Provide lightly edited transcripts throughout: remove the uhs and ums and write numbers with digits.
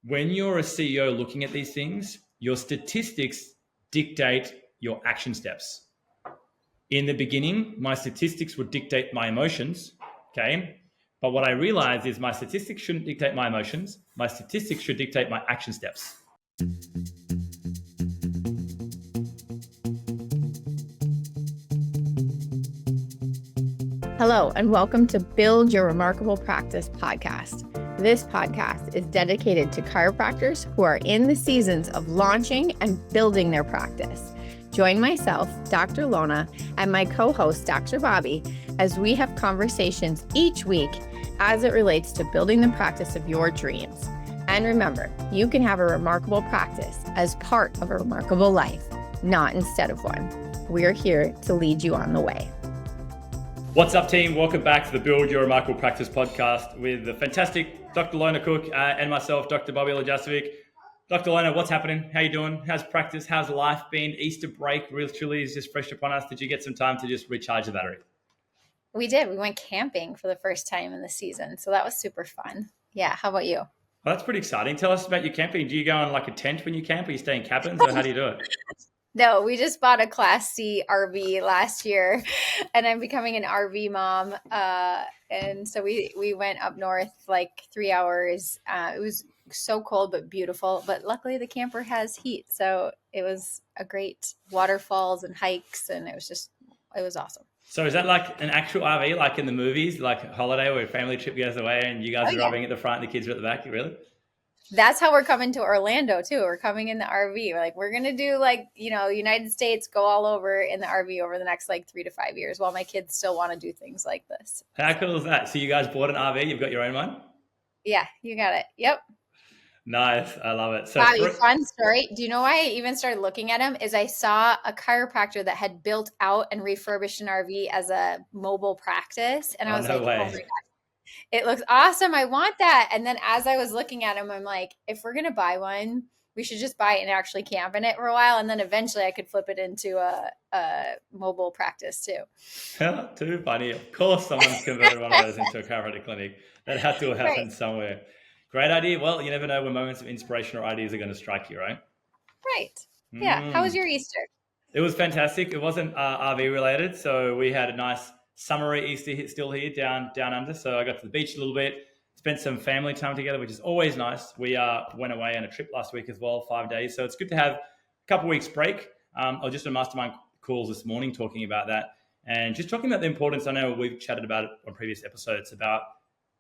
when you're a CEO looking at these things, your statistics dictate your action steps. In the beginning, my statistics would dictate my emotions, okay? But what I realized is my statistics shouldn't dictate my emotions. My statistics should dictate my action steps. Hello, and welcome to Build Your Remarkable Practice podcast. This podcast is dedicated to chiropractors who are in the seasons of launching and building their practice. Join myself, Dr. Lona, and my co-host, Dr. Bobby, as we have conversations each week as it relates to building the practice of your dreams. And remember, you can have a remarkable practice as part of a remarkable life, not instead of one. We're here to lead you on the way. What's up, team? Welcome back to the Build Your Remarkable Practice podcast with the fantastic Dr. Lona Cook and myself, Dr. Bobby Lajasovic. Dr. Lona, what's happening? How you doing? How's practice? How's life been? Easter break literally is just fresh upon us. Did you get some time to just recharge the battery? We did. We went camping for the first time in the season, so that was super fun. Yeah, how about you? Well, that's pretty exciting. Tell us about your camping. Do you go on like a tent when you camp, or you stay in cabins, or how do you do it? No, we just bought a Class C RV last year, and I'm becoming an RV mom. And so we went up north like 3 hours. It was so cold but beautiful. But luckily the camper has heat, so it was a great waterfalls and hikes, and it was awesome. So is that like an actual RV, like in the movies, like a holiday where a family trip goes away and you guys are driving at the front and the kids are at the back? Really? That's how we're coming to Orlando too. We're coming in the RV. We're going to do United States, go all over in the RV over the next 3 to 5 years while my kids still want to do things like this. How cool is that? So you guys bought an RV, you've got your own one? Yeah, you got it. Yep. Nice. I love it. So Bobby, fun story. Do you know why I even started looking at him? Is I saw a chiropractor that had built out and refurbished an RV as a mobile practice. And I was oh my gosh. It looks awesome. I want that. And then as I was looking at him, I'm like, if we're going to buy one, we should just buy it and actually camp in it for a while. And then eventually I could flip it into a mobile practice too. Too funny. Of course, someone's converted one of those into a chiropractic clinic. That had to have happened somewhere. Great idea. Well, you never know when moments of inspiration or ideas are going to strike you, right? Right. Yeah. How was your Easter? It was fantastic. It wasn't RV related. So we had a nice summery Easter still here down under. So I got to the beach a little bit, spent some family time together, which is always nice. We went away on a trip last week as well, 5 days. So it's good to have a couple of weeks break. I was just on mastermind calls this morning talking about that and just talking about the importance. I know we've chatted about it on previous episodes about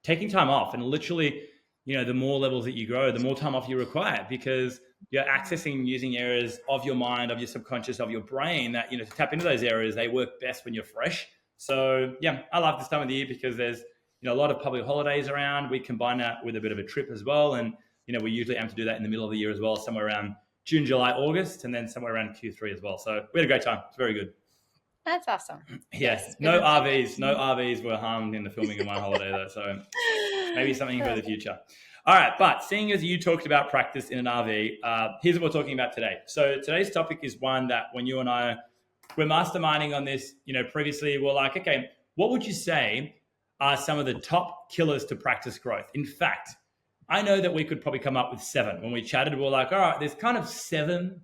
taking time off, and literally, the more levels that you grow, the more time off you require, because you're accessing and using areas of your mind, of your subconscious, of your brain that, to tap into those areas, they work best when you're fresh. So yeah, I love this time of the year because there's, a lot of public holidays around. We combine that with a bit of a trip as well. And, we usually aim to do that in the middle of the year as well, somewhere around June, July, August, and then somewhere around Q3 as well. So we had a great time. It's very good. That's awesome. Yes. No RVs were harmed in the filming of my holiday though. So maybe something for the future. All right. But seeing as you talked about practice in an RV, here's what we're talking about today. So today's topic is one that when you and I we're masterminding on this, previously we're like, okay, what would you say are some of the top killers to practice growth? In fact, I know that we could probably come up with 7. When we chatted, we're like, all right, there's kind of 7,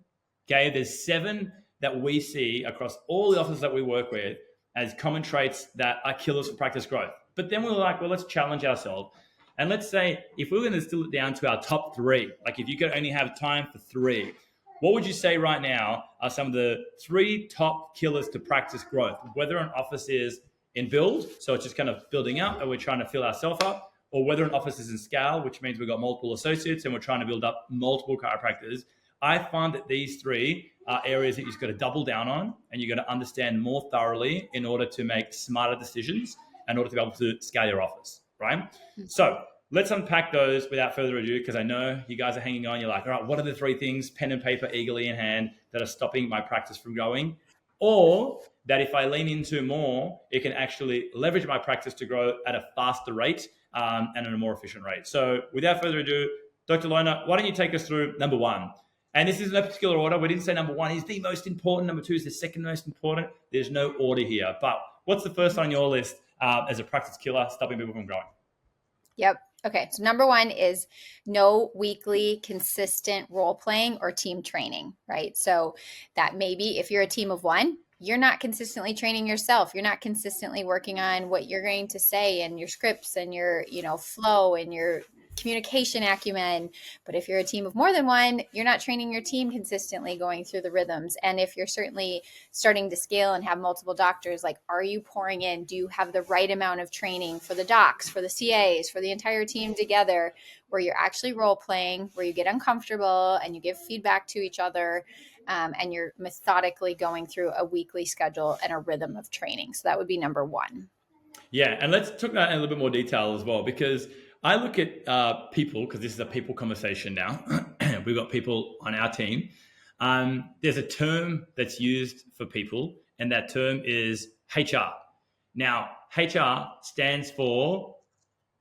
okay? There's 7 that we see across all the offices that we work with as common traits that are killers for practice growth. But then we were like, well, let's challenge ourselves. And let's say if we were going to distill it down to our top 3, like if you could only have time for 3, what would you say right now are some of the 3 top killers to practice growth, whether an office is in build, so it's just kind of building up and we're trying to fill ourselves up, or whether an office is in scale, which means we've got multiple associates and we're trying to build up multiple chiropractors. I find that these 3 are areas that you've just got to double down on and you've got to understand more thoroughly in order to make smarter decisions, in order to be able to scale your office, right? Mm-hmm. So let's unpack those without further ado, because I know you guys are hanging on. You're like, all right, what are the 3 things, pen and paper eagerly in hand, that are stopping my practice from growing? Or that if I lean into more, it can actually leverage my practice to grow at a faster rate and at a more efficient rate. So without further ado, Dr. Lona, why don't you take us through number 1? And this is no particular order. We didn't say number 1 is the most important. Number 2 is the second most important. There's no order here. But what's the first on your list as a practice killer stopping people from growing? Yep. Okay, so number one is no weekly consistent role playing or team training, right? So that maybe if you're a team of one, you're not consistently training yourself. You're not consistently working on what you're going to say and your scripts and your, flow and your communication acumen. But if you're a team of more than one, you're not training your team consistently going through the rhythms. And if you're certainly starting to scale and have multiple doctors, like, are you pouring in? Do you have the right amount of training for the docs, for the CAs, for the entire team together, where you're actually role playing, where you get uncomfortable and you give feedback to each other, and you're methodically going through a weekly schedule and a rhythm of training. So that would be number one. Yeah, and let's talk about it in a little bit more detail as well, because I look at people, because this is a people conversation now. We've got people on our team. There's a term that's used for people, and that term is HR. Now, HR stands for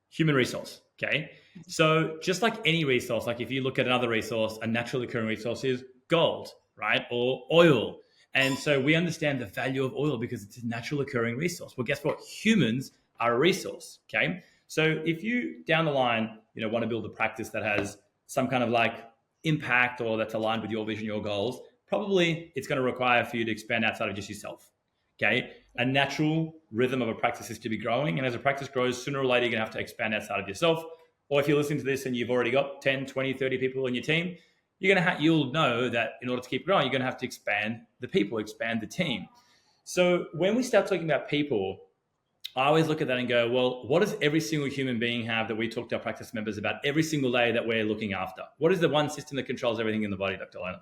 human resource. Okay. So just like any resource, like if you look at another resource, a naturally occurring resource is gold, right? Or oil. And so we understand the value of oil because it's a natural occurring resource. Well, guess what? Humans are a resource. Okay. So if you down the line, want to build a practice that has some kind of like impact or that's aligned with your vision, your goals, probably it's going to require for you to expand outside of just yourself. Okay. A natural rhythm of a practice is to be growing. And as a practice grows, sooner or later, you're going to have to expand outside of yourself. Or if you're listening to this and you've already got 10, 20, 30 people in your team, you'll know that in order to keep growing, you're going to have to expand the people, expand the team. So when we start talking about people, I always look at that and go, well, what does every single human being have that we talk to our practice members about every single day that we're looking after? What is the one system that controls everything in the body, Dr. Lona?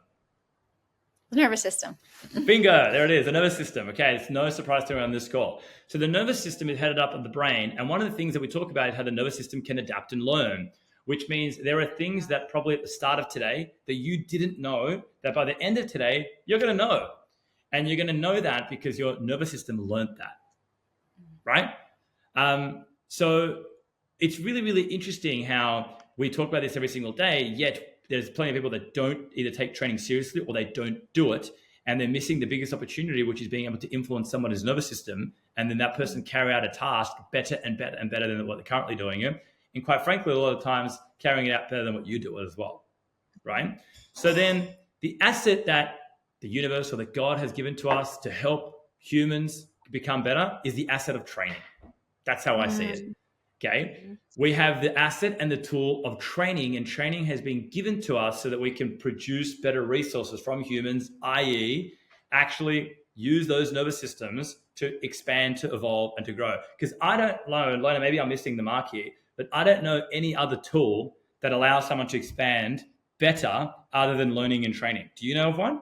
The nervous system. Bingo, there it is, the nervous system. Okay, it's no surprise to anyone on this call. So the nervous system is headed up at the brain, and one of the things that we talk about is how the nervous system can adapt and learn, which means there are things that probably at the start of today that you didn't know that by the end of today, you're going to know. And you're going to know that because your nervous system learned that, right? So it's really, really interesting how we talk about this every single day, yet there's plenty of people that don't either take training seriously or they don't do it. And they're missing the biggest opportunity, which is being able to influence someone's nervous system. And then that person carry out a task better and better and better than what they're currently doing it. And quite frankly, a lot of times carrying it out better than what you do it as well, right? So then the asset that the universe or that God has given to us to help humans become better is the asset of training. That's how I see it. Okay. We have the asset and the tool of training, and training has been given to us so that we can produce better resources from humans, i.e., actually use those nervous systems to expand, to evolve, and to grow. Because I don't know, Lona, maybe I'm missing the mark here, but I don't know any other tool that allows someone to expand better other than learning and training. Do you know of one?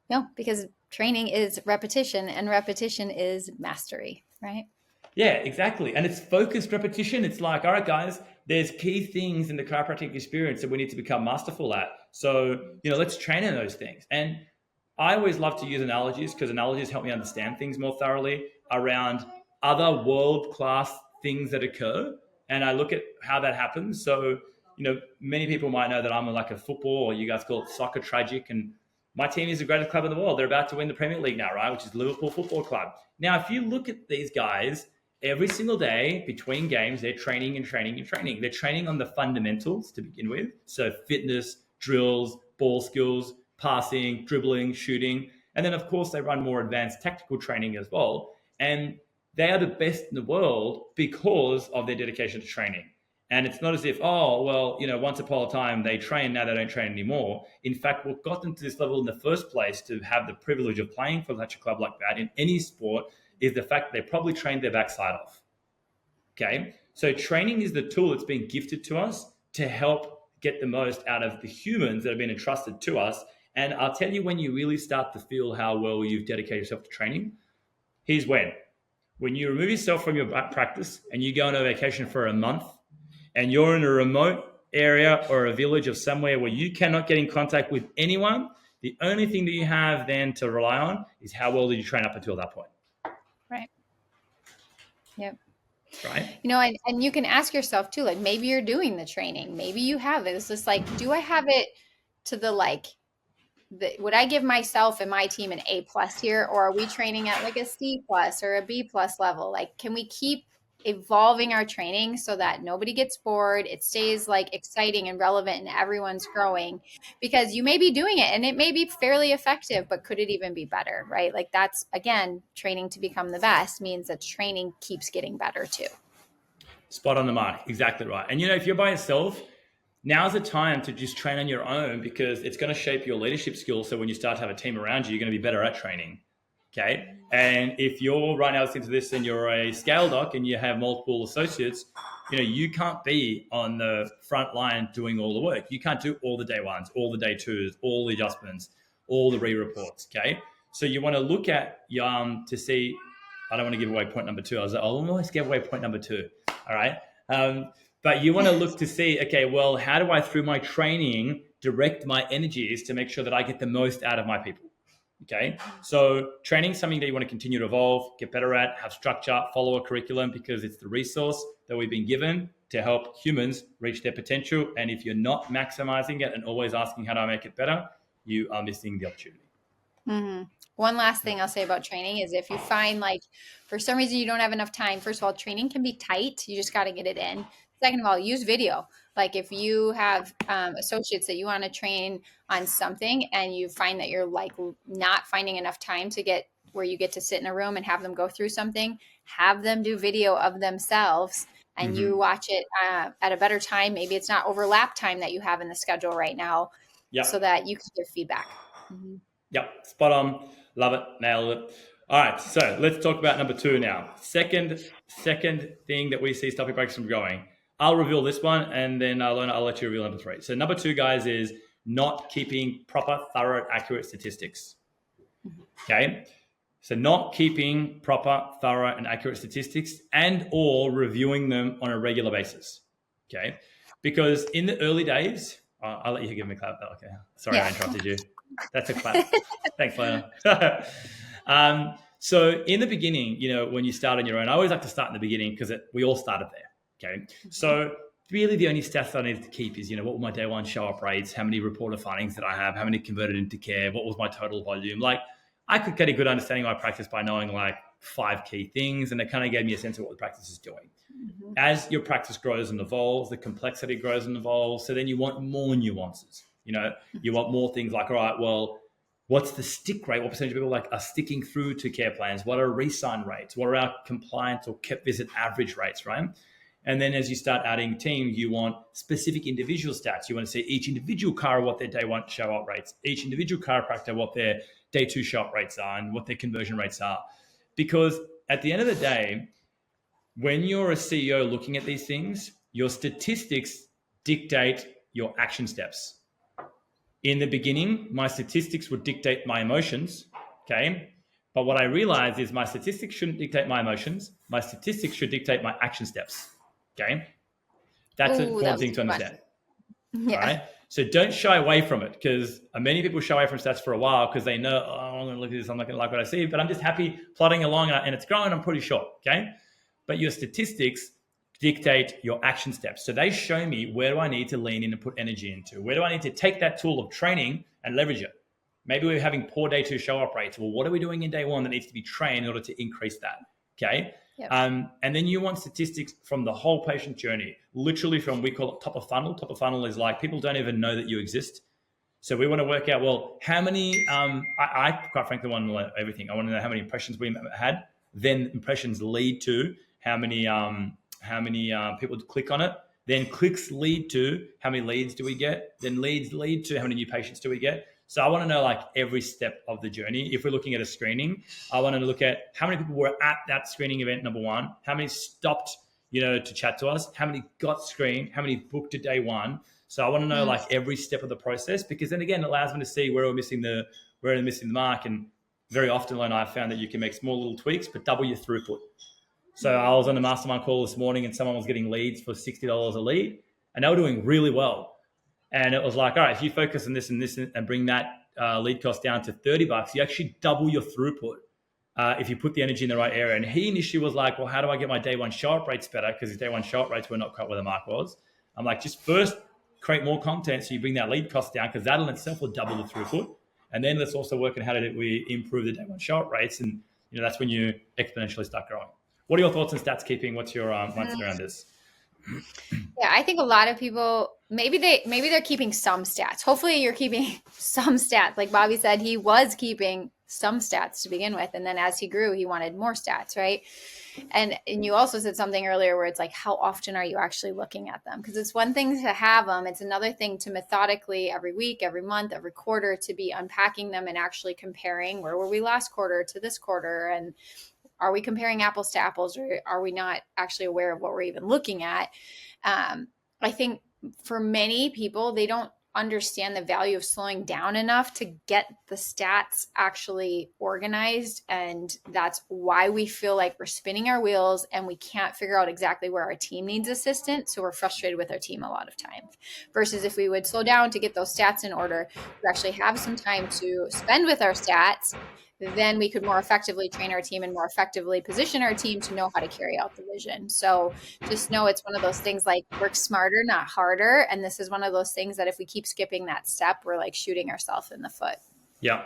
No, because training is repetition and repetition is mastery, right? Yeah, exactly. And it's focused repetition. It's like, all right, guys, there's key things in the chiropractic experience that we need to become masterful at. So, let's train in those things. And I always love to use analogies because analogies help me understand things more thoroughly around other world-class things that occur. And I look at how that happens. So, many people might know that I'm like a football, or you guys call it soccer tragic. And my team is the greatest club in the world. They're about to win the Premier League now, right? Which is Liverpool Football Club. Now, if you look at these guys, every single day between games, they're training and training and training. They're training on the fundamentals to begin with. So fitness, drills, ball skills, passing, dribbling, shooting. And then, of course, they run more advanced tactical training as well. And they are the best in the world because of their dedication to training. And it's not as if, once upon a time they train, now they don't train anymore. In fact, what got them to this level in the first place to have the privilege of playing for such a club like that in any sport is the fact that they probably trained their backside off. Okay. So training is the tool that's been gifted to us to help get the most out of the humans that have been entrusted to us. And I'll tell you when you really start to feel how well you've dedicated yourself to training. Here's when you remove yourself from your practice and you go on a vacation for a month and you're in a remote area or a village of somewhere where you cannot get in contact with anyone, the only thing that you have then to rely on is how well did you train up until that point. Right. Yep. Right. And you can ask yourself too, like maybe you're doing the training, maybe you have it. It's just like, do I have it to would I give myself and my team an A+ here, or are we training at like a C+ or a B+ level? Like, can we keep evolving our training so that nobody gets bored. It stays like exciting and relevant and everyone's growing, because you may be doing it and it may be fairly effective, but could it even be better, right? Like that's, again, training to become the best means that training keeps getting better too. Spot on the mark. Exactly right. And, if you're by yourself, now's the time to just train on your own, because it's going to shape your leadership skills. So when you start to have a team around you, you're going to be better at training. Okay. And if you're right now listening to this and you're a scale doc and you have multiple associates, you can't be on the front line doing all the work. You can't do all the day ones, all the day twos, all the adjustments, all the re-reports. Okay. So you want to look at to see, I don't want to give away point number 2. I'll always give away point number 2. All right. But you want to look to see, okay, well, how do I, through my training, direct my energies to make sure that I get the most out of my people? Okay. So training is something that you want to continue to evolve, get better at, have structure, follow a curriculum, because it's the resource that we've been given to help humans reach their potential. And if you're not maximizing it and always asking, how do I make it better? You are missing the opportunity. Mm-hmm. One last thing I'll say about training is if you find like for some reason you don't have enough time, first of all, training can be tight. You just got to get it in. Second of all, use video. Like if you have associates that you want to train on something and you find that you're like not finding enough time to get where you get to sit in a room and have them go through something, have them do video of themselves and you watch it at a better time. Maybe it's not overlap time that you have in the schedule right now, so that you can give feedback. Mm-hmm. Yep, spot on. Love it. Nailed it. All right, so let's talk about number 2 now. Second thing that we see stopping practice from going. I'll reveal this one, and then I'll let you reveal number 3. So number 2, guys, is not keeping proper, thorough, accurate statistics. Okay? So not keeping proper, thorough, and accurate statistics and or reviewing them on a regular basis. Okay? Because in the early days, I'll let you give me a clap. Okay. Sorry, I interrupted you. That's a clap. Thanks, Lona. So in the beginning, when you start on your own, I always like to start in the beginning because we all started there. Okay. So really the only stats I needed to keep is, what were my day one show up rates? How many reported findings did I have? How many converted into care? What was my total volume? Like I could get a good understanding of my practice by knowing like 5 key things. And it kind of gave me a sense of what the practice is doing. Mm-hmm. As your practice grows and evolves, the complexity grows and evolves. So then you want more nuances. You want more things like, all right, well, what's the stick rate? What percentage of people are sticking through to care plans? What are re-sign rates? What are our compliance or kept visit average rates, right? And then as you start adding teams, you want specific individual stats. You want to see each individual chiro, what their day one show up rates, each individual chiropractor, what their day 2 show up rates are and what their conversion rates are. Because at the end of the day, when you're a CEO looking at these things, your statistics dictate your action steps. In the beginning, my statistics would dictate my emotions, okay? But what I realized is my statistics shouldn't dictate my emotions. My statistics should dictate my action steps, okay? That's an important thing to understand, all right? So don't shy away from it, because many people shy away from stats for a while because they know, I'm going to look at this, I'm not going to like what I see, but I'm just happy plodding along and it's growing, I'm pretty sure, okay? But your statistics dictate your action steps. So they show me where do I need to lean in and put energy into? Where do I need to take that tool of training and leverage it? Maybe we're having poor day 2 show up rates. Well, what are we doing in day 1 that needs to be trained in order to increase that? Okay. Yep. And then you want statistics from the whole patient journey, literally from, we call it top of funnel. Top of funnel is like people don't even know that you exist. So we want to work out, well, how many, I quite frankly want to know everything. I want to know how many impressions we had. Then impressions lead to how many people click on it. Then clicks lead to how many leads do we get. Then leads lead to how many new patients do we get. So I want to know like every step of the journey. If we're looking at a screening, I want to look at how many people were at that screening event, number 1, how many stopped, to chat to us, how many got screened, how many booked at day 1. So I want to know like every step of the process, because then again, it allows me to see where we're missing the mark. And very often, Lona, I've found that you can make small little tweaks, but double your throughput. So I was on the mastermind call this morning and someone was getting leads for $60 a lead and they were doing really well. And it was like, all right, if you focus on this and this and bring that lead cost down to $30, you actually double your throughput if you put the energy in the right area. And he initially was like, well, how do I get my day 1 show up rates better? Because his day 1 show up rates were not quite where the mark was. I'm like, just first create more content so you bring that lead cost down, because that in itself will double the throughput. And then let's also work on how do we improve the day 1 show up rates. And that's when you exponentially start growing. What are your thoughts on stats keeping? What's your mindset around this? Yeah, I think a lot of people maybe they're keeping some stats. Hopefully you're keeping some stats. Like Bobby said, he was keeping some stats to begin with, and then as he grew, he wanted more stats, right? And you also said something earlier where it's like, how often are you actually looking at them? Because it's one thing to have them. It's another thing to methodically every week, every month, every quarter to be unpacking them and actually comparing where were we last quarter to this quarter, and are we comparing apples to apples, or are we not actually aware of what we're even looking at? I think for many people, they don't understand the value of slowing down enough to get the stats actually organized. And that's why we feel like we're spinning our wheels and we can't figure out exactly where our team needs assistance. So we're frustrated with our team a lot of times. Versus if we would slow down to get those stats in order, we actually have some time to spend with our stats, then we could more effectively train our team and more effectively position our team to know how to carry out the vision. So just know it's one of those things like work smarter, not harder. And this is one of those things that if we keep skipping that step, we're like shooting ourselves in the foot. Yeah.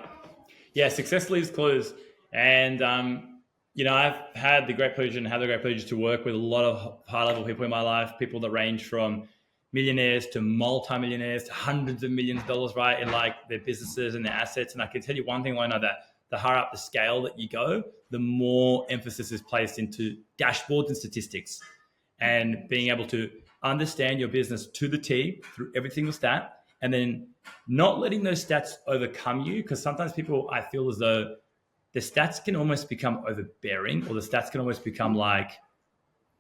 Yeah. Success leaves clues. And, I've had the great pleasure to work with a lot of high level people in my life, people that range from millionaires to multimillionaires to hundreds of millions of dollars, right? In like their businesses and their assets. And I can tell you one thing, Lona, that the higher up the scale that you go, the more emphasis is placed into dashboards and statistics and being able to understand your business to the T through every single stat, and then not letting those stats overcome you. Because sometimes people, I feel as though the stats can almost become overbearing, or the stats can almost become like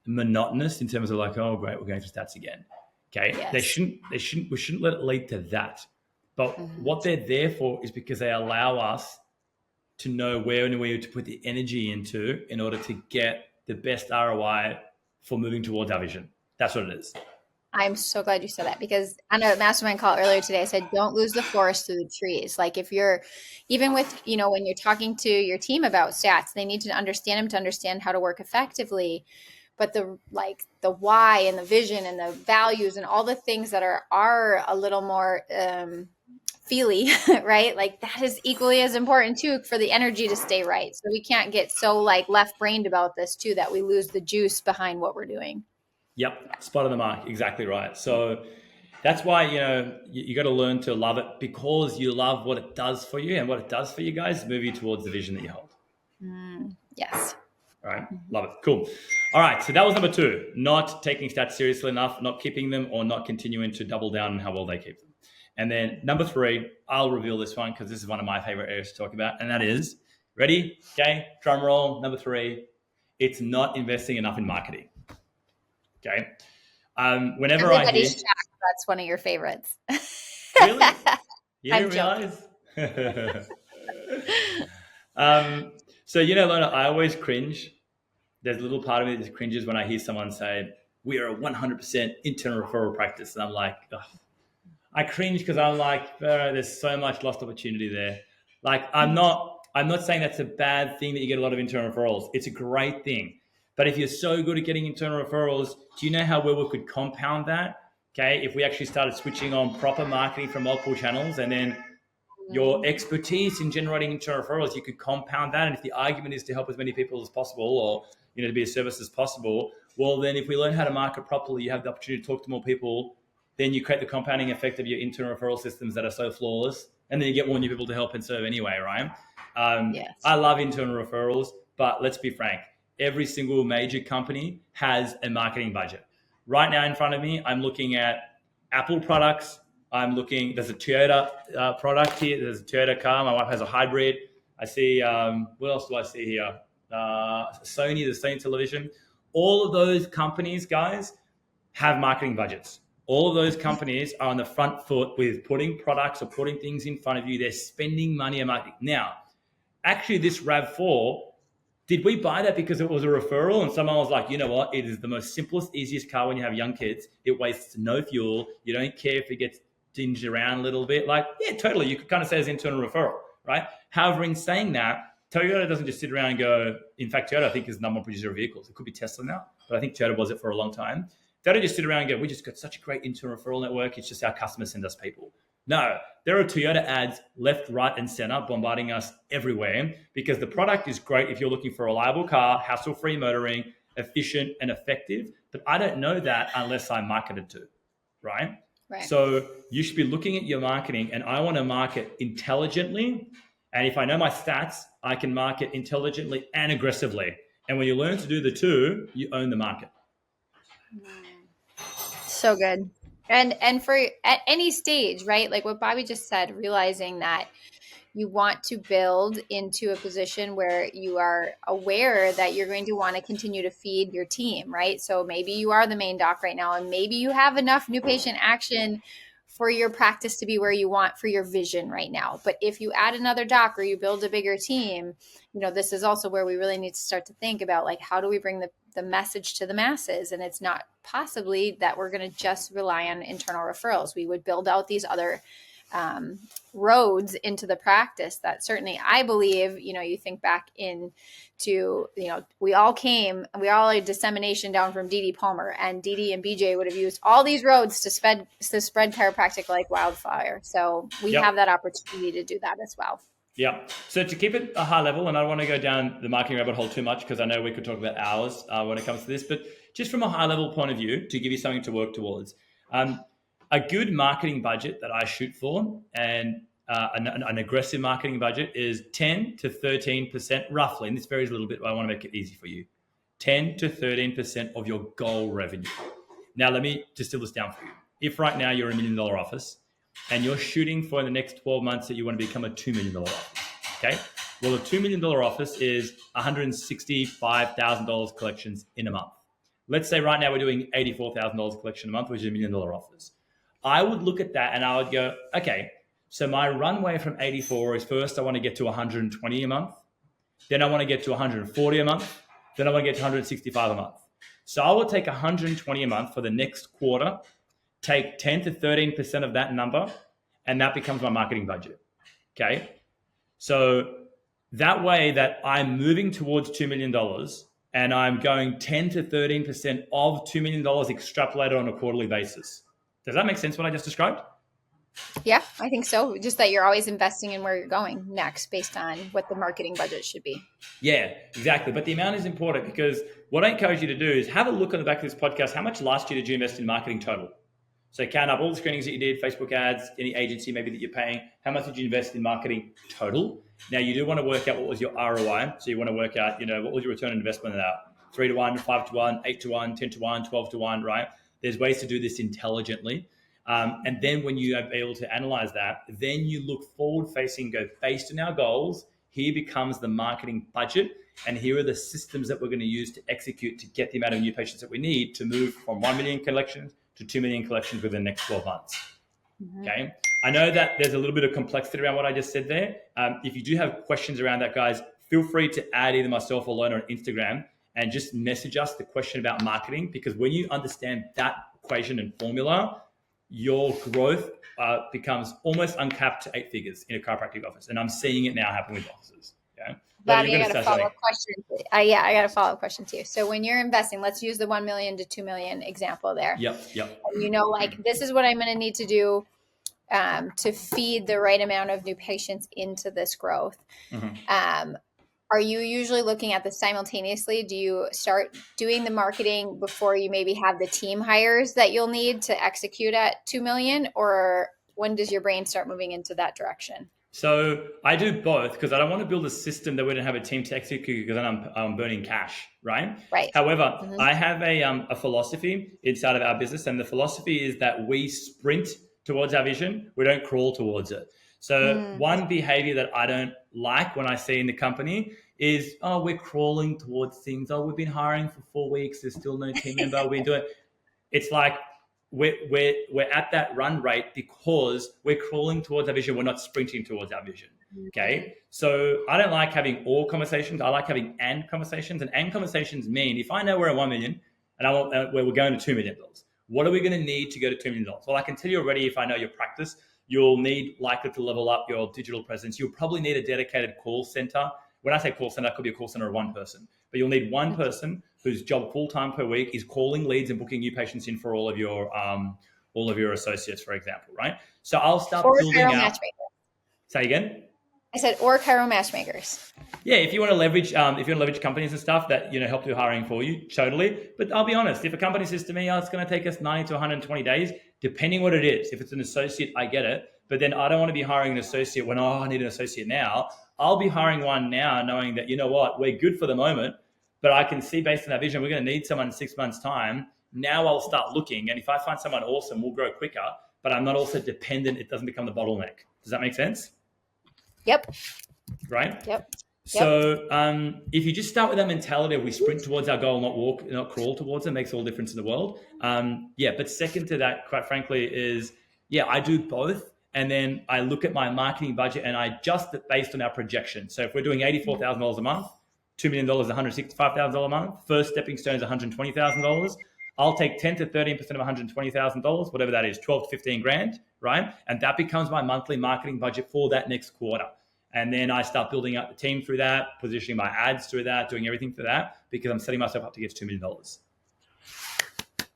monotonous in terms of like, oh, great, we're going for stats again. Okay. Yes. We shouldn't let it lead to that. But what they're there for is because they allow us to know where and where to put the energy into in order to get the best ROI for moving towards our vision. That's what it is. I'm so glad you said that, because on a mastermind call earlier today, I said, don't lose the forest through the trees. Like if you're, even with, when you're talking to your team about stats, they need to understand them to understand how to work effectively. But the why and the vision and the values and all the things that are a little more, feely, right? Like that is equally as important too for the energy to stay right. So we can't get so like left brained about this too that we lose the juice behind what we're doing. Yep, spot on the mark. Exactly right. So that's why you got to learn to love it, because you love what it does for you, and what it does for you guys move you towards the vision that you hold. Yes. All right. Love it. Cool. All right. So that was number 2, not taking stats seriously enough, not keeping them, or not continuing to double down on how well they keep them. And then number 3, I'll reveal this one because this is one of my favorite areas to talk about. And that is, ready? Okay. Drum roll. Number 3, it's not investing enough in marketing. Okay. Whenever Everybody's shocked that's one of your favorites. Really? You didn't realize? So, Lona, I always cringe. There's a little part of me that cringes when I hear someone say, we are a 100% internal referral practice. And I'm like, ugh. I cringe because I'm like, there's so much lost opportunity there. Like, I'm not saying that's a bad thing that you get a lot of internal referrals. It's a great thing. But if you're so good at getting internal referrals, do you know how well we could compound that? Okay, if we actually started switching on proper marketing from multiple channels, and then your expertise in generating internal referrals, you could compound that. And if the argument is to help as many people as possible, or to be a service as possible, well, then if we learn how to market properly, you have the opportunity to talk to more people. Then you create the compounding effect of your internal referral systems that are so flawless, and then you get more new people to help and serve anyway, right? Yes. I love internal referrals, but let's be frank. Every single major company has a marketing budget. Right now in front of me, I'm looking at Apple products. There's a Toyota product here. There's a Toyota car. My wife has a hybrid. I see, what else do I see here? Sony, the Sony television. All of those companies, guys, have marketing budgets. All of those companies are on the front foot with putting products or putting things in front of you. They're spending money on marketing. Now, actually, this RAV4, did we buy that because it was a referral and someone was like, you know what? It is the most simplest, easiest car when you have young kids. It wastes no fuel. You don't care if it gets dinged around a little bit. Like, yeah, totally. You could kind of say it's internal referral, right? However, in saying that, Toyota doesn't just sit around and go, in fact, Toyota, I think, is the number one producer of vehicles. It could be Tesla now, but I think Toyota was it for a long time. They don't just sit around and go, we just got such a great internal referral network. It's just our customers send us people. No, there are Toyota ads left, right, and center bombarding us everywhere because the product is great if you're looking for a reliable car, hassle-free motoring, efficient and effective. But I don't know that unless I market it to, right? Right. So you should be looking at your marketing, and I want to market intelligently. And if I know my stats, I can market intelligently and aggressively. And when you learn to do the two, you own the market. So good. And for at any stage, right? Like what Bobby just said, realizing that you want to build into a position where you are aware that you're going to want to continue to feed your team, right? So maybe you are the main doc right now, and maybe you have enough new patient action for your practice to be where you want for your vision right now. But if you add another doc or you build a bigger team, this is also where we really need to start to think about, like, how do we bring the message to the masses? And it's not possibly that we're going to just rely on internal referrals. We would build out these other roads into the practice that certainly I believe, you think back into, we all had dissemination down from Dee Dee Palmer, and Dee Dee and BJ would have used all these roads to spread chiropractic like wildfire. So we have that opportunity to do that as well. Yeah. So to keep it a high level, and I don't want to go down the marketing rabbit hole too much because I know we could talk about hours when it comes to this, but just from a high level point of view, to give you something to work towards, a good marketing budget that I shoot for, and an aggressive marketing budget, is 10 to 13% roughly, and this varies a little bit, but I want to make it easy for you, 10 to 13% of your goal revenue. Now, let me distill this down for you. If right now you're a $1 million office and you're shooting for in the next 12 months that you want to become a $2 million office, okay? Well, a $2 million office is $165,000 collections in a month. Let's say right now we're doing $84,000 collection a month, which is a $1 million office. I would look at that and I would go, okay, so my runway from 84 is, first I want to get to 120 a month. Then I want to get to 140 a month. Then I want to get to 165 a month. So I will take 120 a month for the next quarter, take 10 to 13% of that number, and that becomes my marketing budget. Okay. So that way that I'm moving towards $2 million and I'm going 10 to 13% of $2 million extrapolated on a quarterly basis. Does that make sense what I just described? Yeah, I think so. Just that you're always investing in where you're going next based on what the marketing budget should be. Yeah, exactly. But the amount is important, because what I encourage you to do is have a look on the back of this podcast. How much last year did you invest in marketing total? So count up all the screenings that you did, Facebook ads, any agency maybe that you're paying. How much did you invest in marketing total? Now, you do want to work out what was your ROI. So you want to work out, what was your return on investment of that? 3 to 1, 5 to 1, 8 to 1, 10 to 1, 12 to 1, right? There's ways to do this intelligently. And then when you are able to analyze that, then you look forward facing, go, based on our goals, here becomes the marketing budget. And here are the systems that we're going to use to execute to get the amount of new patients that we need to move from 1 million collections to 2 million collections within the next 12 months. Mm-hmm. Okay. I know that there's a little bit of complexity around what I just said there. If you do have questions around that, guys, feel free to add either myself or Lona on Instagram and just message us the question about marketing, because when you understand that equation and formula, your growth becomes almost uncapped to 8 figures in a chiropractic office. And I'm seeing it now happen with offices. Okay? Bobby, I got a follow-up question. I got a follow-up question to you. So when you're investing, let's use the 1 million to 2 million example there. Yep. This is what I'm going to need to do to feed the right amount of new patients into this growth. Mm-hmm. Are you usually looking at this simultaneously? Do you start doing the marketing before you maybe have the team hires that you'll need to execute at 2 million? Or when does your brain start moving into that direction? So I do both, because I don't want to build a system that we don't have a team to execute, because then I'm burning cash, right? Right. However, mm-hmm. I have a philosophy inside of our business, and the philosophy is that we sprint towards our vision. We don't crawl towards it. So one behavior that I don't like when I see in the company is, we're crawling towards things. We've been hiring for 4 weeks. There's still no team member. We've been doing it. It's like we're at that run rate because we're crawling towards our vision. We're not sprinting towards our vision. Okay. So I don't like having all conversations. I like having and conversations, and conversations mean, if I know we're at 1 million and we're going to $2 million, what are we going to need to go to $2 million? Well, I can tell you already, if I know your practice, you'll need likely to level up your digital presence. You'll probably need a dedicated call center. When I say call center, it could be a call center of one person, but you'll need one person whose job full-time per week is calling leads and booking new patients in for all of your associates, for example, right? So I'll start Or building chiro out. matchmakers. Say again. I said, or chiro matchmakers. Yeah, if you want to leverage companies and stuff that help do hiring for you, totally. But I'll be honest, if a company says to me, "Oh, it's going to take us 90 to 120 days," depending what it is. If it's an associate, I get it. But then I don't want to be hiring an associate when I need an associate now. I'll be hiring one now, knowing that we're good for the moment, but I can see based on our vision we're going to need someone in 6 months' time. Now I'll start looking, and if I find someone awesome, we'll grow quicker. But I'm not also dependent; it doesn't become the bottleneck. Does that make sense? Yep. Right? Yep. So if you just start with that mentality of we sprint towards our goal, not walk, not crawl towards it, makes all the difference in the world. But second to that, quite frankly, is I do both. And then I look at my marketing budget and I adjust it based on our projection. So if we're doing $84,000 a month, $2 million is $165,000 a month. First stepping stone is $120,000. I'll take 10 to 13% of $120,000, whatever that is, 12 to 15 grand, right? And that becomes my monthly marketing budget for that next quarter. And then I start building up the team through that, positioning my ads through that, doing everything for that, because I'm setting myself up to get to $2 million.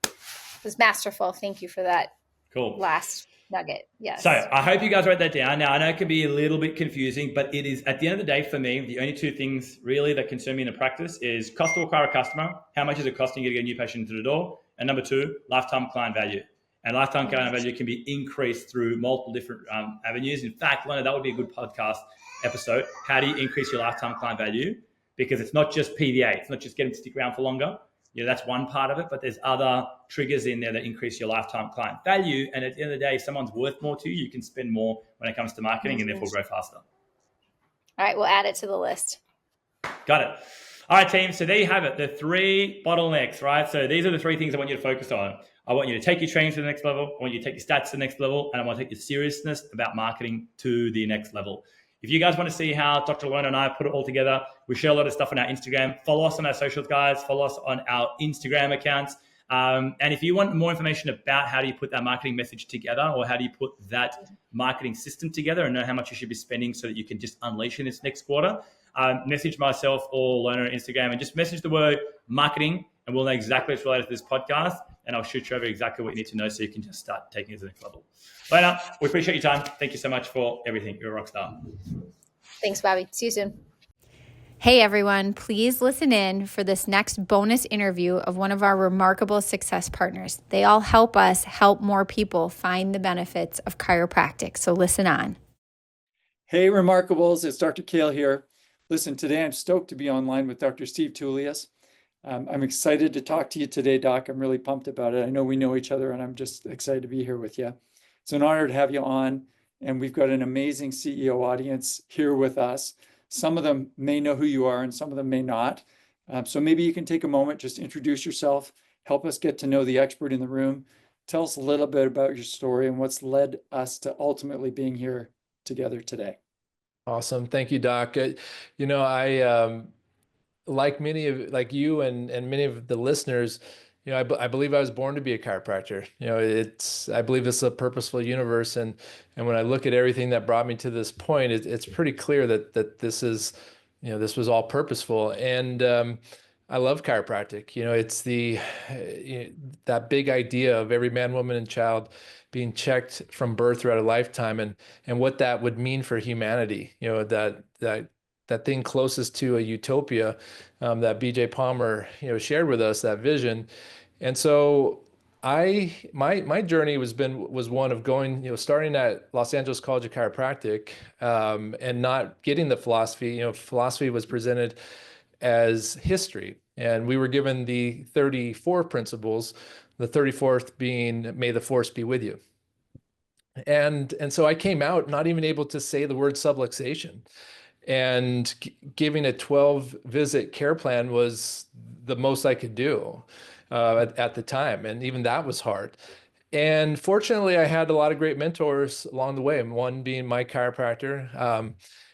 It was masterful. Thank you for that. Cool. Last nugget. Yes. So I hope you guys wrote that down. Now, I know it can be a little bit confusing, but it is, at the end of the day, for me, the only two things really that concern me in the practice is cost to acquire a customer. How much is it costing you to get a new patient into the door? And number two, lifetime client value. And lifetime client value can be increased through multiple different avenues. In fact, Lona, that would be a good podcast episode. How do you increase your lifetime client value? Because it's not just PVA. It's not just getting to stick around for longer. That's one part of it, but there's other triggers in there that increase your lifetime client value. And at the end of the day, if someone's worth more to you, you can spend more when it comes to marketing and therefore grow faster. All right, we'll add it to the list. Got it. All right, team. So there you have it. The 3 bottlenecks, right? So these are the 3 things I want you to focus on. I want you to take your training to the next level. I want you to take your stats to the next level. And I want to take your seriousness about marketing to the next level. If you guys want to see how Dr. Lona and I put it all together, we share a lot of stuff on our Instagram. Follow us on our socials, guys. Follow us on our Instagram accounts. And if you want more information about how do you put that marketing message together or how do you put that marketing system together and know how much you should be spending so that you can just unleash in this next quarter, message myself or Lona on Instagram and just message the word marketing and we'll know exactly what's related to this podcast. And I'll shoot you over exactly what you need to know so you can just start taking it to the next level. Lona, we appreciate your time. Thank you so much for everything. You're a rock star. Thanks, Bobby. See you soon. Hey everyone, please listen in for this next bonus interview of one of our remarkable success partners. They all help us help more people find the benefits of chiropractic. So listen on. Hey Remarkables, it's Dr. Kale here. Listen, today I'm stoked to be online with Dr. Steve Tullius. I'm excited to talk to you today, Doc. I'm really pumped about it. I know we know each other and I'm just excited to be here with you. It's an honor to have you on. And we've got an amazing CEO audience here with us. Some of them may know who you are and some of them may not. So maybe you can take a moment, just introduce yourself, help us get to know the expert in the room. Tell us a little bit about your story and what's led us to ultimately being here together today. Awesome. Thank you, Doc. I like you and many of the listeners, I believe I was born to be a chiropractor. I believe this is a purposeful universe. And when I look at everything that brought me to this point, it's pretty clear that this is, this was all purposeful. And I love chiropractic. It's that big idea of every man, woman, and child being checked from birth throughout a lifetime and what that would mean for humanity. That thing closest to a utopia that BJ Palmer, shared with us, that vision. And so my journey was one of going, starting at Los Angeles College of Chiropractic and not getting the philosophy. Philosophy was presented as history, and we were given the 34 principles, the 34th being, may the force be with you. And so I came out not even able to say the word subluxation. And giving a 12-visit care plan was the most I could do at the time. And even that was hard. And fortunately, I had a lot of great mentors along the way. And one being my chiropractor.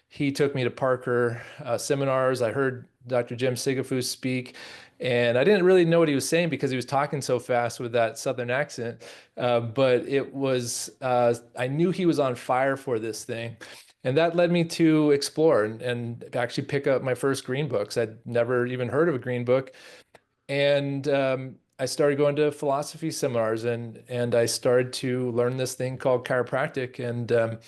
He took me to Parker seminars. I heard Dr. Jim Sigafus speak. And I didn't really know what he was saying because he was talking so fast with that Southern accent. But it was, I knew he was on fire for this thing. And that led me to explore and actually pick up my first green books. I'd never even heard of a green book. And I started going to philosophy seminars, and I started to learn this thing called chiropractic. And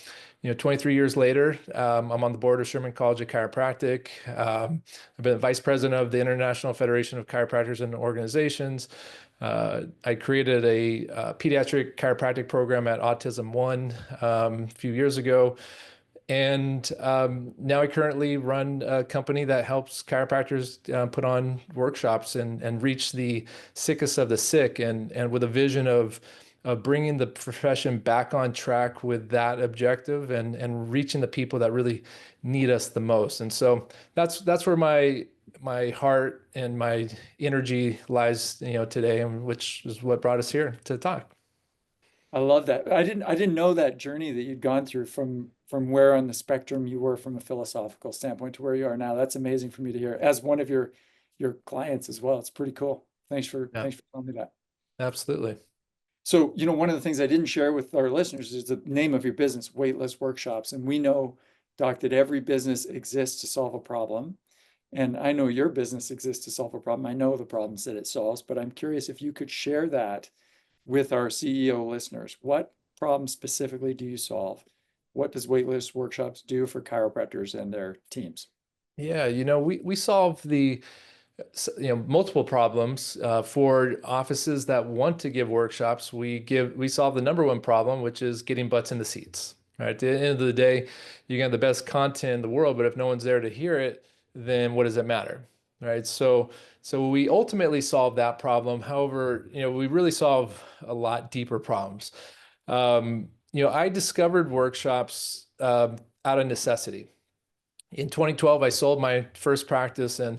23 years later, I'm on the board of Sherman College of Chiropractic. I've been vice president of the International Federation of Chiropractors and Organizations. I created a pediatric chiropractic program at Autism One a few years ago. And now I currently run a company that helps chiropractors put on workshops and reach the sickest of the sick, and with a vision of bringing the profession back on track with that objective, and reaching the people that really need us the most. And so that's where my heart and my energy lies, today, and which is what brought us here to talk. I love that. I didn't know that journey that you'd gone through from where on the spectrum you were from a philosophical standpoint to where you are now. That's amazing for me to hear as one of your clients as well. It's pretty cool. Thanks for telling me that. Absolutely. So, one of the things I didn't share with our listeners is the name of your business, Waitlist Workshops. And we know, Doc, that every business exists to solve a problem. And I know your business exists to solve a problem. I know the problems that it solves, but I'm curious if you could share that with our CEO listeners. What problems specifically do you solve? What does Waitlist Workshops do for chiropractors and their teams? Yeah, we solve the multiple problems for offices that want to give workshops. We solve the number one problem, which is getting butts in the seats. Right? At the end of the day, you got the best content in the world, but if no one's there to hear it, then what does it matter? Right? So we ultimately solve that problem. However, we really solve a lot deeper problems. I discovered workshops out of necessity. In 2012, I sold my first practice, and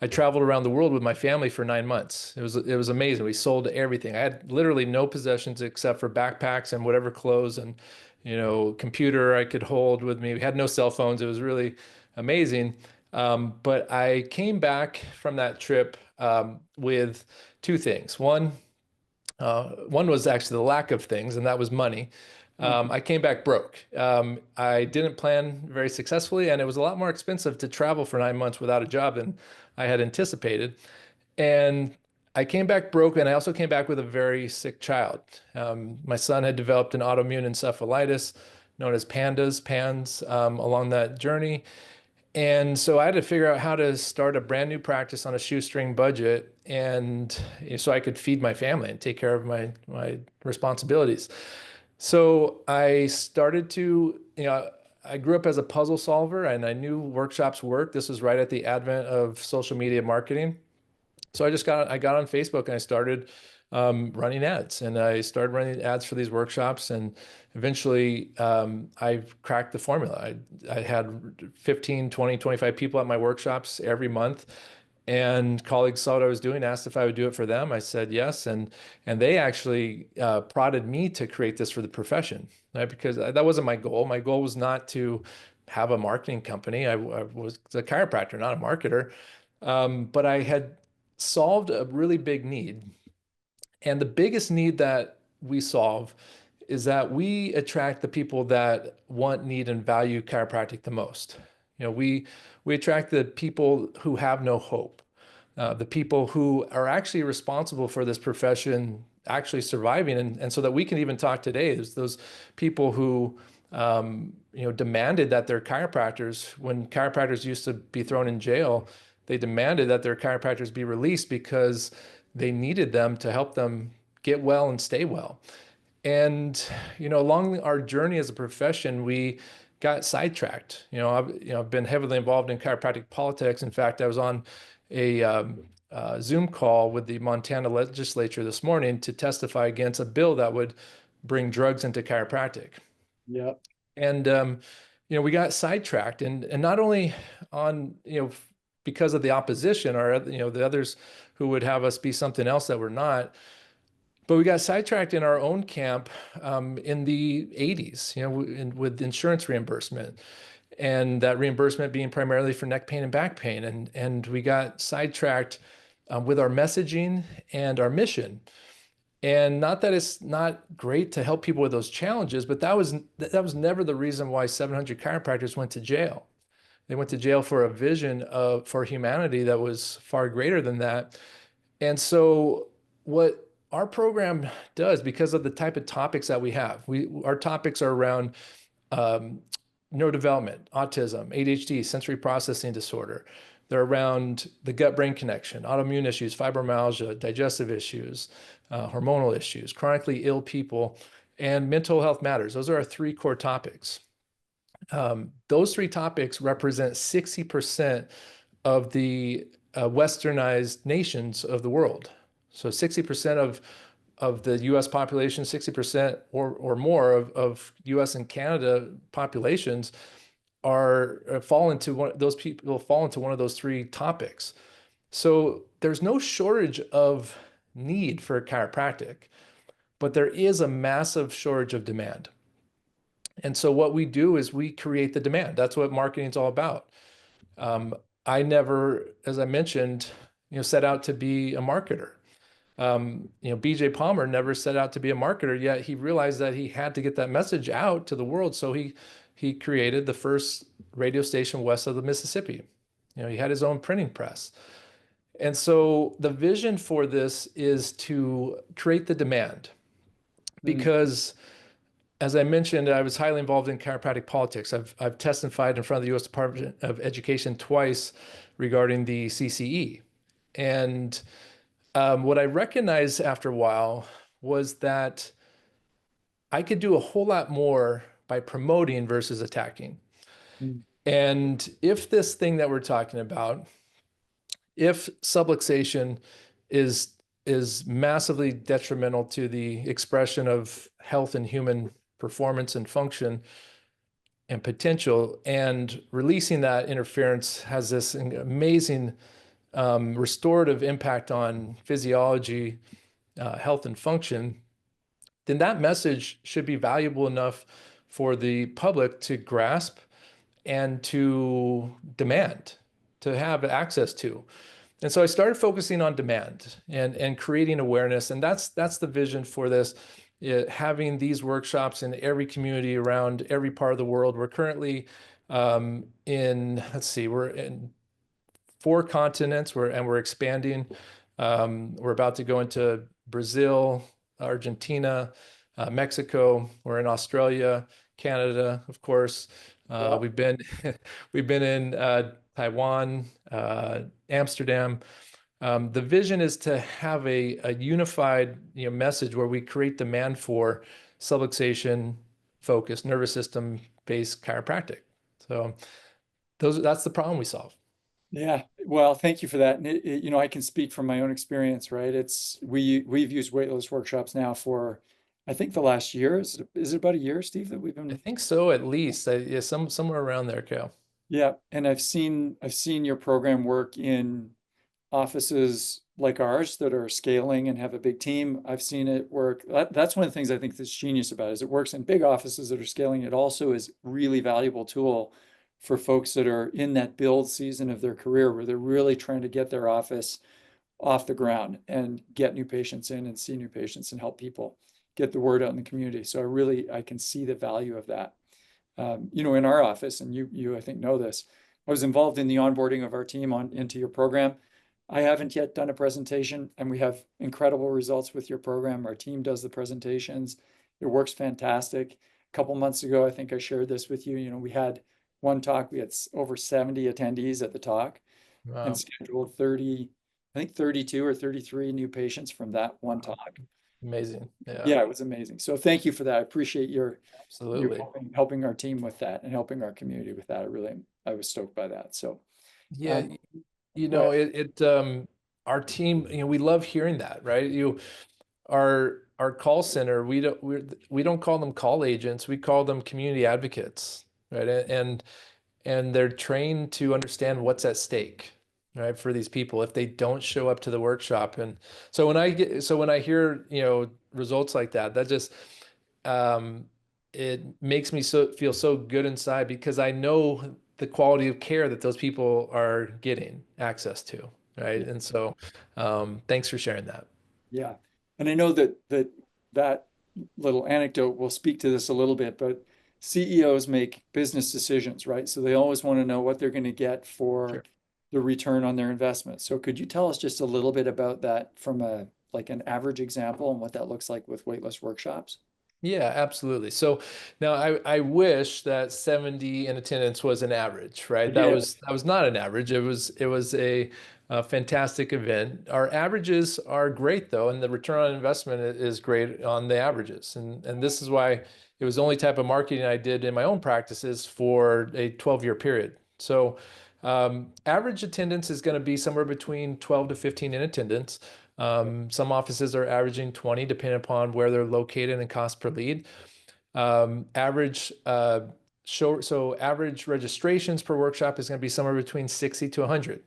I traveled around the world with my family for 9 months. It was amazing. We sold everything. I had literally no possessions except for backpacks and whatever clothes and computer I could hold with me. We had no cell phones. It was really amazing. But I came back from that trip with two things. One was actually the lack of things, and that was money. I came back broke. I didn't plan very successfully, and it was a lot more expensive to travel for 9 months without a job than I had anticipated. And I came back broke, and I also came back with a very sick child. My son had developed an autoimmune encephalitis known as PANS, along that journey. And so I had to figure out how to start a brand new practice on a shoestring budget, and so I could feed my family and take care of my responsibilities. So I started to, I grew up as a puzzle solver, and I knew workshops worked. This was right at the advent of social media marketing. So I got on Facebook, and I started running ads, and I started running ads for these workshops, and eventually I cracked the formula. I had 15, 20, 25 people at my workshops every month, and colleagues saw what I was doing, asked if I would do it for them. I said yes, and they actually prodded me to create this for the profession, right? Because that wasn't my goal. My goal was not to have a marketing company. I was a chiropractor, not a marketer, but I had solved a really big need. And the biggest need that we solve is that we attract the people that want, need, and value chiropractic the most. We attract the people who have no hope, the people who are actually responsible for this profession actually surviving, and so that we can even talk today. There's those people who demanded that their chiropractors, when chiropractors used to be thrown in jail, they demanded that their chiropractors be released because they needed them to help them get well and stay well. And along our journey as a profession, we got sidetracked. I've been heavily involved in chiropractic politics. In fact, I was on a Zoom call with the Montana legislature this morning to testify against a bill that would bring drugs into chiropractic. Yeah. And we got sidetracked, and not only on because of the opposition or the others who would have us be something else that we're not. But we got sidetracked in our own camp in the 80s, with insurance reimbursement, and that reimbursement being primarily for neck pain and back pain. And we got sidetracked with our messaging and our mission. And not that it's not great to help people with those challenges, but that was never the reason why 700 chiropractors went to jail. They went to jail for a vision for humanity that was far greater than that. And so what our program does, because of the type of topics that we have, our topics are around neurodevelopment, autism, ADHD, sensory processing disorder. They're around the gut-brain connection, autoimmune issues, fibromyalgia, digestive issues, hormonal issues, chronically ill people, and mental health matters. Those are our three core topics. Those three topics represent 60% of the westernized nations of the world. So 60% of the US population, 60% or more of US and Canada populations fall into one of those three topics. So there's no shortage of need for chiropractic, but there is a massive shortage of demand. And so what we do is we create the demand. That's what marketing is all about. I never, as I mentioned, set out to be a marketer. BJ Palmer never set out to be a marketer, yet he realized that he had to get that message out to the world. So he created the first radio station west of the Mississippi. He had his own printing press. And so the vision for this is to create the demand, because as I mentioned, I was highly involved in chiropractic politics. I've testified in front of the U.S. Department of Education twice regarding the CCE. And what I recognized after a while was that I could do a whole lot more by promoting versus attacking. And if this thing that we're talking about, if subluxation is massively detrimental to the expression of health and human performance and function and potential, and releasing that interference has this amazing restorative impact on physiology, health and function, then that message should be valuable enough for the public to grasp and to demand, to have access to. And so I started focusing on demand and creating awareness. And that's the vision for this, having these workshops in every community around every part of the world. We're currently we're in 4 continents, and we're expanding. We're about to go into Brazil, Argentina, Mexico. We're in Australia, Canada, of course. We've been in Taiwan, Amsterdam. The vision is to have a unified message where we create demand for subluxation focused, nervous system based chiropractic. So that's the problem we solve. Yeah, well, thank you for that. And I can speak from my own experience, right? We've used Waitlist Workshops now for, I think, the last year. Is it about a year, Steve, that we've been? I think so, at least. Yeah, somewhere around there, Kale. Yeah, and I've seen your program work in offices like ours that are scaling and have a big team. I've seen it work. That's one of the things I think that's genius about it, is it works in big offices that are scaling. It also is really valuable tool for folks that are in that build season of their career, where they're really trying to get their office off the ground and get new patients in and see new patients and help people get the word out in the community. So I can see the value of that. In our office, and you I think know this, I was involved in the onboarding of our team into your program. I haven't yet done a presentation, and we have incredible results with your program. Our team does the presentations. It works fantastic. A couple months ago, I think I shared this with you. We had one talk, we had over 70 attendees at the talk. Wow. And scheduled 32 or 33 new patients from that one talk. Amazing. Yeah, it was amazing. So thank you for that. I appreciate your absolutely helping our team with that and helping our community with that. I was stoked by that. So yeah, our team, we love hearing that, right? Our call center, we don't call them call agents, we call them community advocates, right? And they're trained to understand what's at stake, right, for these people if they don't show up to the workshop. And so when I hear results like that just it makes me feel so good inside, because I know the quality of care that those people are getting access to, right? And so thanks for sharing that. Yeah, and I know that little anecdote will speak to this a little bit, but CEOs make business decisions, right? So they always want to know what they're going to get for the return on their investment. So could you tell us just a little bit about that from a like an average example and what that looks like with Waitlist Workshops? Yeah, absolutely. So now I wish that 70 in attendance was an average, right? Yeah. That was not an average. It was a fantastic event. Our averages are great though, and the return on investment is great on the averages. And this is why it was the only type of marketing I did in my own practices for a 12-year period. So average attendance is going to be somewhere between 12 to 15 in attendance. Some offices are averaging 20, depending upon where they're located and cost per lead. Average average registrations per workshop is going to be somewhere between 60 to 100.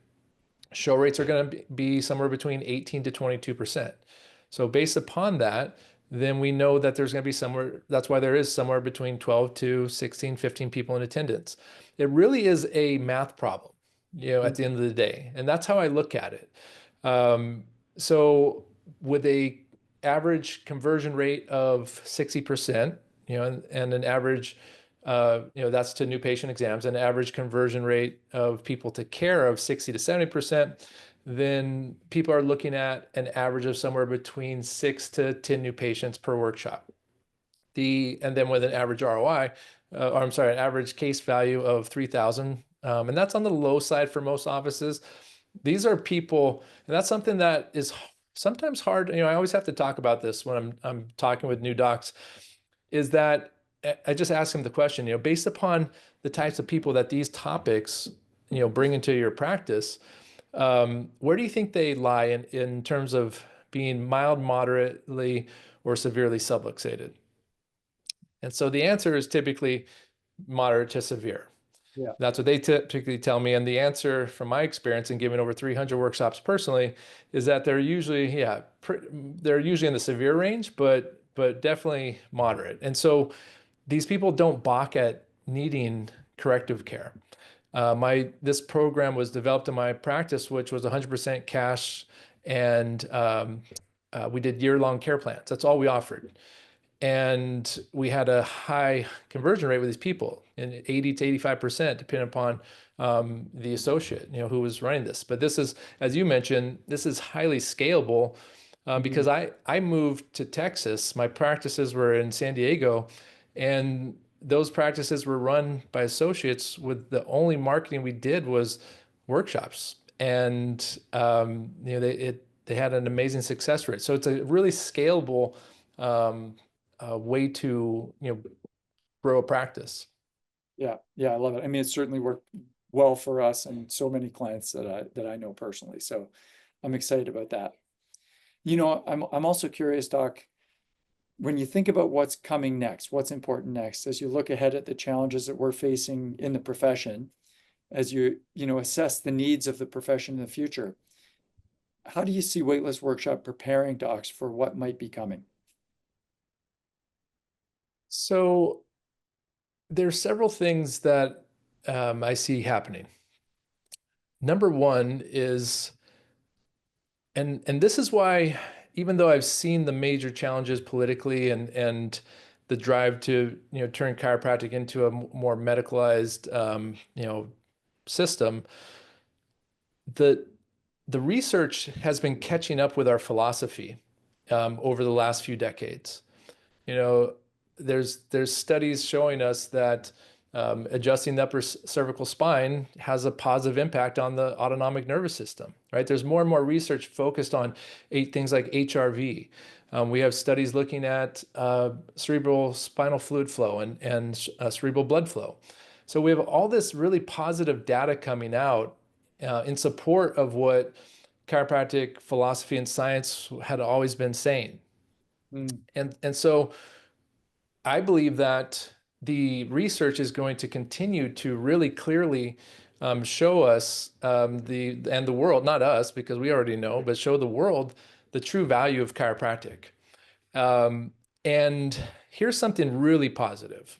Show rates are going to be somewhere between 18 to 22%. So based upon that, then we know that there's going to be somewhere, that's why there is somewhere between 12 to 16, 15 people in attendance. It really is a math problem, at the end of the day. And that's how I look at it. So with a average conversion rate of 60%, and an average, that's to new patient exams, an average conversion rate of people to care of 60 to 70%, then people are looking at an average of somewhere between 6 to 10 new patients per workshop. And then with an average ROI, or I'm sorry, an average case value of 3,000, and that's on the low side for most offices. These are people, and that's something that is sometimes hard. I always have to talk about this when I'm talking with new docs, is that I just ask them the question, based upon the types of people that these topics, bring into your practice, where do you think they lie in terms of being mild, moderately, or severely subluxated? And so the answer is typically moderate to severe. Yeah. That's what they typically tell me. And the answer from my experience in giving over 300 workshops personally is that they're usually, they're usually in the severe range, but definitely moderate. And so these people don't balk at needing corrective care. This program was developed in my practice, which was 100% cash, and we did year-long care plans. That's all we offered. And we had a high conversion rate with these people, and 80 to 85%, depending upon the associate, who was running this. But this is, as you mentioned, this is highly scalable because I moved to Texas. My practices were in San Diego, and those practices were run by associates with the only marketing we did was workshops. And they had an amazing success rate. So it's a really scalable way to grow a practice. Yeah, I love it. I mean, it certainly worked well for us and so many clients that I know personally. So I'm excited about that. I'm also curious, Doc, when you think about what's coming next, what's important next, as you look ahead at the challenges that we're facing in the profession, as you assess the needs of the profession in the future, how do you see Waitlist Workshop preparing docs for what might be coming? So there's several things that I see happening. Number one is, and this is why, even though I've seen the major challenges politically and the drive to turn chiropractic into a more medicalized system, the research has been catching up with our philosophy over the last few decades. There's studies showing us that adjusting the upper cervical spine has a positive impact on the autonomic nervous system, right? There's more and more research focused on things like HRV. We have studies looking at cerebral spinal fluid flow and cerebral blood flow. So we have all this really positive data coming out in support of what chiropractic philosophy and science had always been saying. And so I believe that the research is going to continue to really clearly show us and the world, not us because we already know, but show the world the true value of chiropractic. And here's something really positive.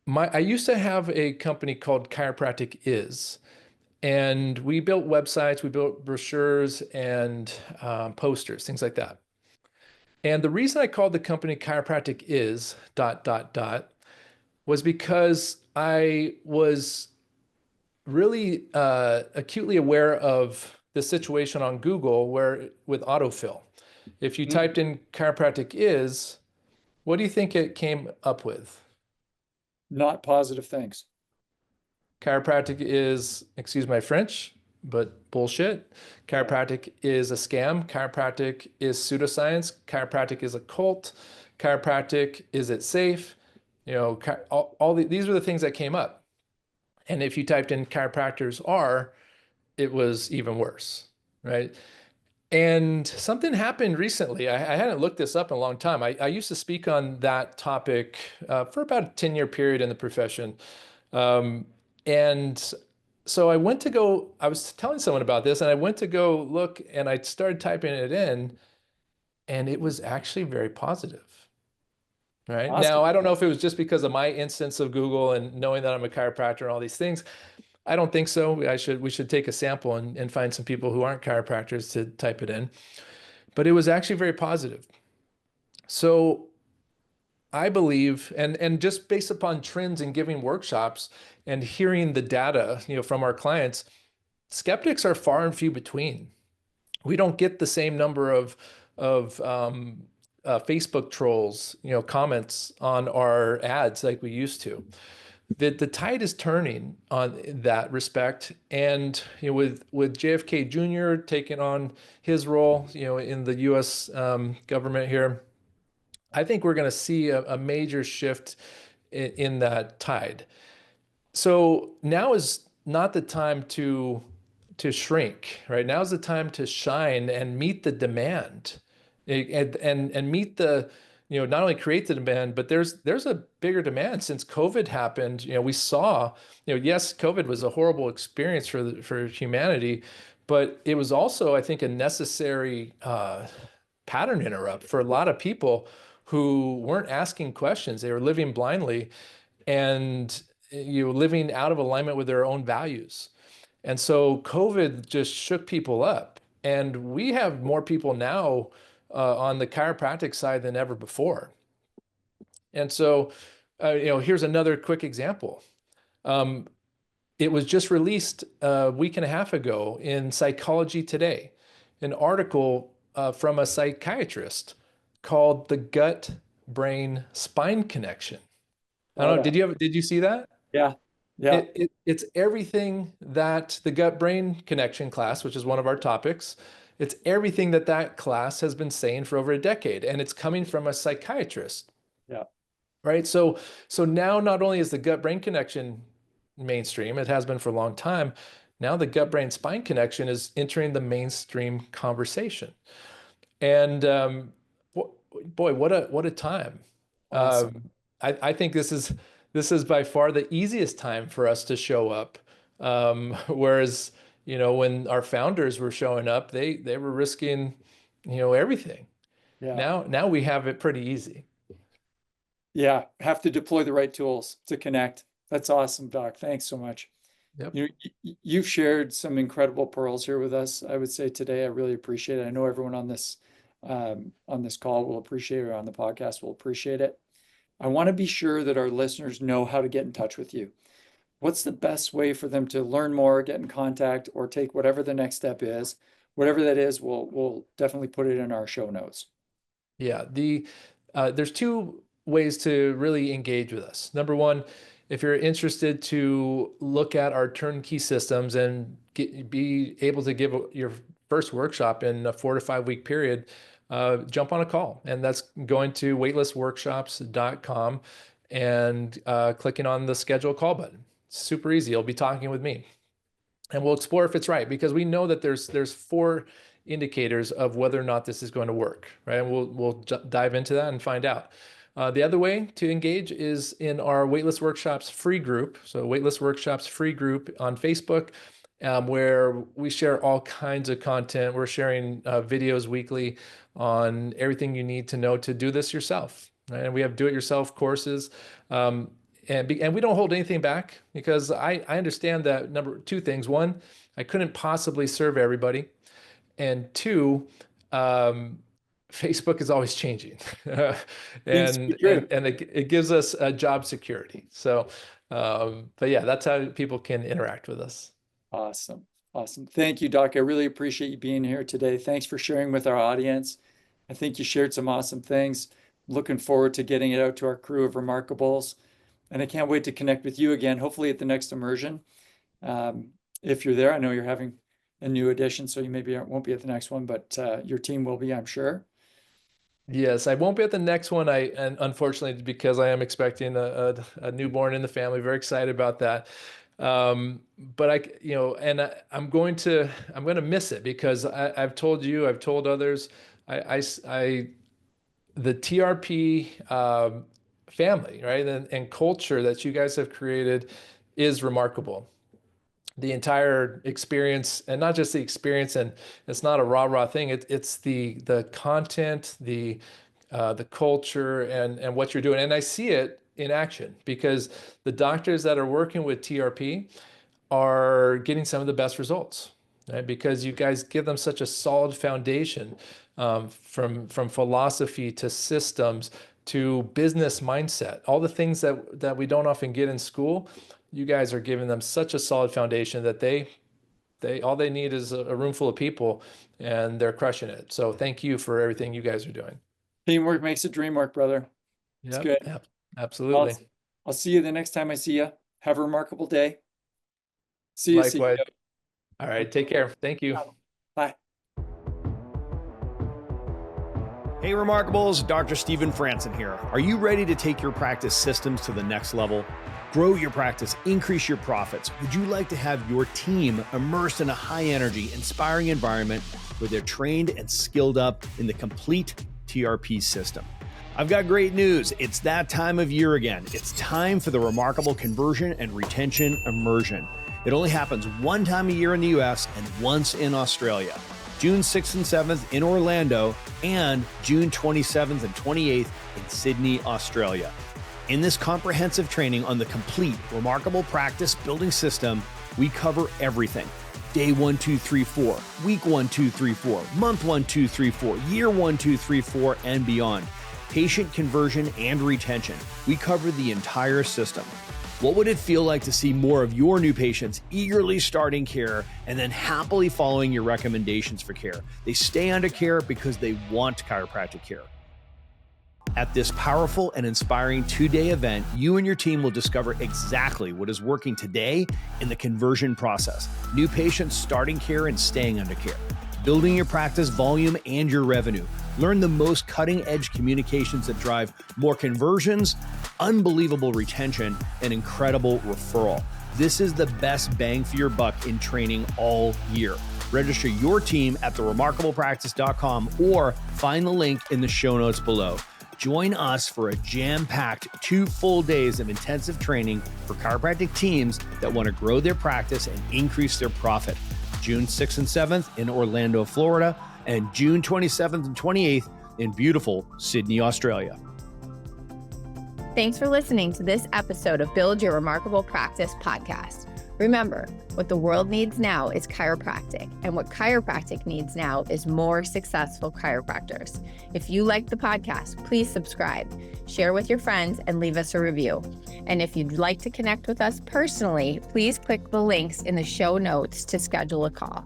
I used to have a company called Chiropractic Is, and we built websites, we built brochures and posters, things like that. And the reason I called the company Chiropractic Is ... was because I was really acutely aware of the situation on Google where with autofill, if you typed in chiropractic is, what do you think it came up with? Not positive things. Chiropractic is, excuse my French, but bullshit. Chiropractic is a scam. Chiropractic is pseudoscience. Chiropractic is a cult. Chiropractic, is it safe? You know, these are the things that came up. And if you typed in chiropractors are, it was even worse, right? And something happened recently. I hadn't looked this up in a long time. I used to speak on that topic for about a 10-year period in the profession. And so I was telling someone about this, and I went to go look, and I started typing it in, and it was actually very positive. Right. Awesome. Now, I don't know if it was just because of my instance of Google and knowing that I'm a chiropractor and all these things. I don't think so. We should take a sample and find some people who aren't chiropractors to type it in. But it was actually very positive. So I believe, and just based upon trends in giving workshops and hearing the data, from our clients, skeptics are far and few between. We don't get the same number of Facebook trolls, comments on our ads like we used to. The tide is turning on that respect, and with JFK Jr. taking on his role, in the U.S. Government here, I think we're going to see a major shift in that tide. So now is not the time to shrink, right? Now is the time to shine and meet the demand, and meet the, not only create the demand, but there's a bigger demand since COVID happened. We saw, yes, COVID was a horrible experience for humanity, but it was also, I think, a necessary pattern interrupt for a lot of people who weren't asking questions. They were living blindly and living out of alignment with their own values. And so COVID just shook people up. And we have more people now on the chiropractic side than ever before. And so, here's another quick example. It was just released a week and a half ago in Psychology Today, an article from a psychiatrist called The Gut-Brain Spine Connection. I don't know, did you see that? Yeah. Yeah. It's everything that the gut-brain connection class, which is one of our topics, it's everything that class has been saying for over a decade, and it's coming from a psychiatrist. Yeah. Right. So now not only is the gut-brain connection mainstream, it has been for a long time. Now the gut-brain spine connection is entering the mainstream conversation. And boy, what a time. Awesome. I think this is by far the easiest time for us to show up. Whereas, when our founders were showing up, they were risking, everything. Yeah. Now we have it pretty easy. Yeah. Have to deploy the right tools to connect. That's awesome, Doc. Thanks so much. Yep. You've shared some incredible pearls here with us, I would say today. I really appreciate it. I know everyone on this call will appreciate it, or on the podcast will appreciate it. I want to be sure that our listeners know how to get in touch with you. What's the best way for them to learn more, get in contact, or take whatever the next step is? Whatever that is, we'll definitely put it in our show notes. Yeah, there's two ways to really engage with us. Number one, if you're interested to look at our turnkey systems and be able to give your first workshop in a 4 to 5 week period, jump on a call, and that's going to waitlistworkshops.com and clicking on the schedule call button. Super easy. You'll be talking with me, and we'll explore if it's right, because we know that there's 4 indicators of whether or not this is going to work, right? And we'll dive into that and find out. The other way to engage is in our Waitlist Workshops free group. So Waitlist Workshops free group on Facebook, where we share all kinds of content. We're sharing videos weekly on everything you need to know to do this yourself. Right? And we have do-it-yourself courses. And we don't hold anything back, because I understand that 2 things. One, I couldn't possibly serve everybody. And 2, Facebook is always changing, and it gives us job security. So, but yeah, that's how people can interact with us. Awesome. Awesome. Thank you, Doc. I really appreciate you being here today. Thanks for sharing with our audience. I think you shared some awesome things. Looking forward to getting it out to our crew of Remarkables. And I can't wait to connect with you again, hopefully at the next immersion. If you're there, I know you're having a new edition, so you maybe won't be at the next one, but your team will be, I'm sure. Yes, I won't be at the next one. And unfortunately, because I am expecting a newborn in the family, very excited about that. But I'm going to miss it because I've told you, I've told others, the TRP family, right, and culture that you guys have created is remarkable. The entire experience, and not just the experience, and it's not a rah-rah thing. It's the content, the culture, and what you're doing. And I see it in action because the doctors that are working with TRP are getting some of the best results, right? Because you guys give them such a solid foundation, from philosophy to systems to business mindset, all the things that we don't often get in school. You guys are giving them such a solid foundation that they all they need is a room full of people, and they're crushing it. So thank you for everything you guys are doing. Teamwork makes a dream work, brother. It's good. Absolutely. I'll see you the next time I see you. Have a remarkable day. See you. Likewise. All right. Take care. Thank you. Bye. Hey Remarkables, Dr. Stephen Franson here. Are you ready to take your practice systems to the next level? Grow your practice, increase your profits. Would you like to have your team immersed in a high energy, inspiring environment where they're trained and skilled up in the complete TRP system? I've got great news. It's that time of year again. It's time for the Remarkable Conversion and Retention Immersion. It only happens one time a year in the US and once in Australia. June 6th and 7th in Orlando, and June 27th and 28th in Sydney, Australia. In this comprehensive training on the complete Remarkable Practice Building System, we cover everything. Day 1, 2, 3, 4, week 1, 2, 3, 4, month 1, 2, 3, 4, year 1, 2, 3, 4, and beyond. Patient conversion and retention. We cover the entire system. What would it feel like to see more of your new patients eagerly starting care and then happily following your recommendations for care? They stay under care because they want chiropractic care. At this powerful and inspiring 2-day event, you and your team will discover exactly what is working today in the conversion process. New patients starting care and staying under care. Building your practice volume and your revenue. Learn the most cutting-edge communications that drive more conversions, unbelievable retention, and incredible referral. This is the best bang for your buck in training all year. Register your team at theremarkablepractice.com or find the link in the show notes below. Join us for a jam-packed 2 full days of intensive training for chiropractic teams that want to grow their practice and increase their profit. June 6th and 7th in Orlando, Florida, and June 27th and 28th in beautiful Sydney, Australia. Thanks for listening to this episode of Build Your Remarkable Practice podcast. Remember, what the world needs now is chiropractic, and what chiropractic needs now is more successful chiropractors. If you like the podcast, please subscribe, share with your friends, and leave us a review. And if you'd like to connect with us personally, please click the links in the show notes to schedule a call.